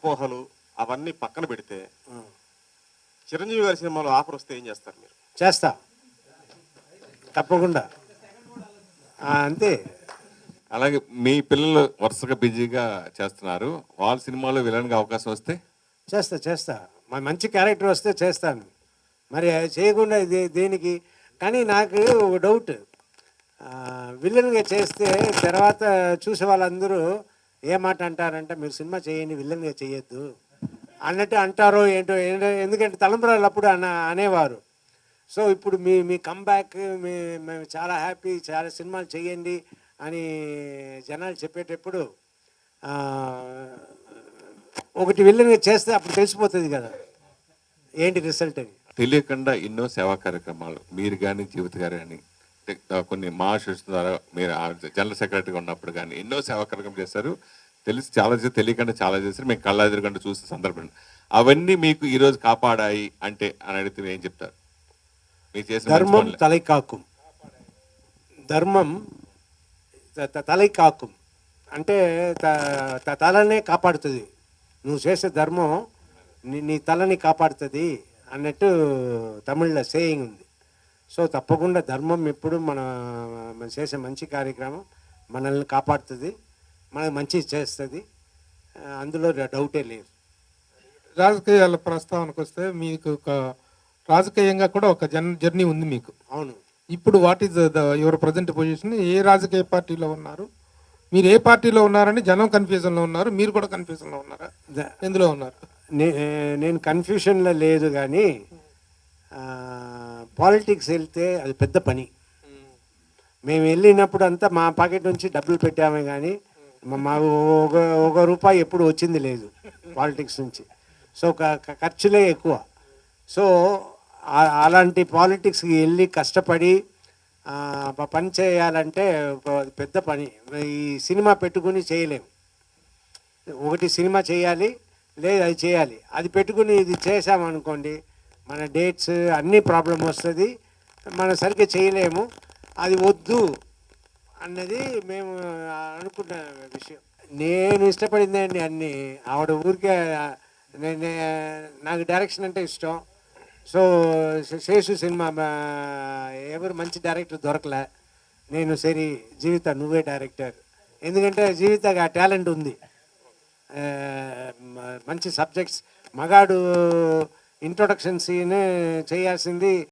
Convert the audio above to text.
అపోహలు అవన్నీ పక్కన పెడితే చిరంజీవి గారి సినిమాలో ఆఫర్ వస్తే ఏం చేస్తారు మీరు? చేస్తా, తప్పకుండా. అంతే. అలాగే మీ పిల్లలు వరుసగా బిజీగా చేస్తున్నారు, వాళ్ళ సినిమాలో విలన్గా అవకాశం వస్తే? చేస్తా. మంచి క్యారెక్టర్ వస్తే చేస్తాను. మరి చేయకుండా దేనికి? కానీ నాకు ఒక డౌట్, విలన్గా చేస్తే తర్వాత చూసే వాళ్ళందరూ ఏ మాట అంటారంటే, మీరు సినిమా చేయండి, విలన్గా చేయొద్దు అన్నట్టు అంటారో ఏంటో. ఎందుకంటే తలంబ్రాలు అప్పుడు అనేవారు. సో ఇప్పుడు మీ కంబ్యాక్, మేము చాలా హ్యాపీ, చాలా సినిమాలు చేయండి అని జనాలు చెప్పేటప్పుడు ఒకటి విలన్గా చేస్తే అప్పుడు తెలిసిపోతుంది కదా ఏంటి రిజల్ట్ అని. తెలియకుండా ఎన్నో సేవా కార్యక్రమాలు మీరు కానీ జీవిత గారు కానీ కొన్ని మహాశిష్యు ద్వారా మీరు జనరల్ సెక్రటరీగా ఉన్నప్పుడు కానీ ఎన్నో సేవా కార్యక్రమం చేశారు. తెలిసి చాలా చేసి తెలియకుండా చాలా చేశారు. మేము కళ్ళ ఎదురుగంట చూసిన సందర్భం. అవన్నీ మీకు ఈరోజు కాపాడాయి అంటే అని అడిగితే ఏం చెప్తారు? మీరు చేసిన ధర్మం తలై కాக்கும், ధర్మం తలై కాக்கும் అంటే తలనే కాపాడుతుంది. నువ్వు చేసే ధర్మం నీ తలని కాపాడుతుంది అన్నట్టు తమిళ్లో సేయింగ్ ఉంది. సో తప్పకుండా ధర్మం ఎప్పుడు మనం చేసే మంచి కార్యక్రమం మనల్ని కాపాడుతుంది, మనకు మంచి చేస్తుంది, అందులో డౌటే లేదు. రాజకీయాల ప్రస్తావనకు వస్తే మీకు ఒక రాజకీయంగా కూడా ఒక జర్నీ ఉంది మీకు. అవును. ఇప్పుడు what is your present position? ఏ రాజకీయ పార్టీలో ఉన్నారు? మీరు ఏ పార్టీలో ఉన్నారని జనం కన్ఫ్యూజన్లో ఉన్నారు, మీరు కూడా కన్ఫ్యూజన్లో ఉన్నారా? ఎందులో ఉన్నారు? నేను కన్ఫ్యూషన్లో లేదు, కానీ పాలిటిక్స్ వెళ్తే అది పెద్ద పని. మేము వెళ్ళినప్పుడు అంతా మా పాకెట్ నుంచి డబ్బులు పెట్టామే, కానీ మాకు ఒక రూపాయి ఎప్పుడు వచ్చింది లేదు పాలిటిక్స్ నుంచి. సో ఖర్చులే ఎక్కువ. సో అలాంటి పాలిటిక్స్కి వెళ్ళి కష్టపడి పని చేయాలంటే పెద్ద పని. ఈ సినిమా పెట్టుకుని చేయలేము. ఒకటి సినిమా చేయాలి, లేదు అది చేయాలి. అది పెట్టుకుని ఇది చేసామనుకోండి, మన డేట్స్ అన్నీ ప్రాబ్లం వస్తుంది, మనం సరిగ్గా చేయలేము. అది వద్దు అన్నది మేము అనుకున్న విషయం. నేను ఇష్టపడిందండి అన్నీ. ఆవిడ ఊరికే నాకు డైరెక్షన్ అంటే ఇష్టం. సో శేషు సినిమా ఎవరు మంచి డైరెక్టర్ దొరకలే. నేను సరే జీవిత నువ్వే డైరెక్టర్, ఎందుకంటే జీవితగా టాలెంట్ ఉంది, మంచి సబ్జెక్ట్స్. మగాడు ఇంట్రొడక్షన్ సీన్ చేయాల్సింది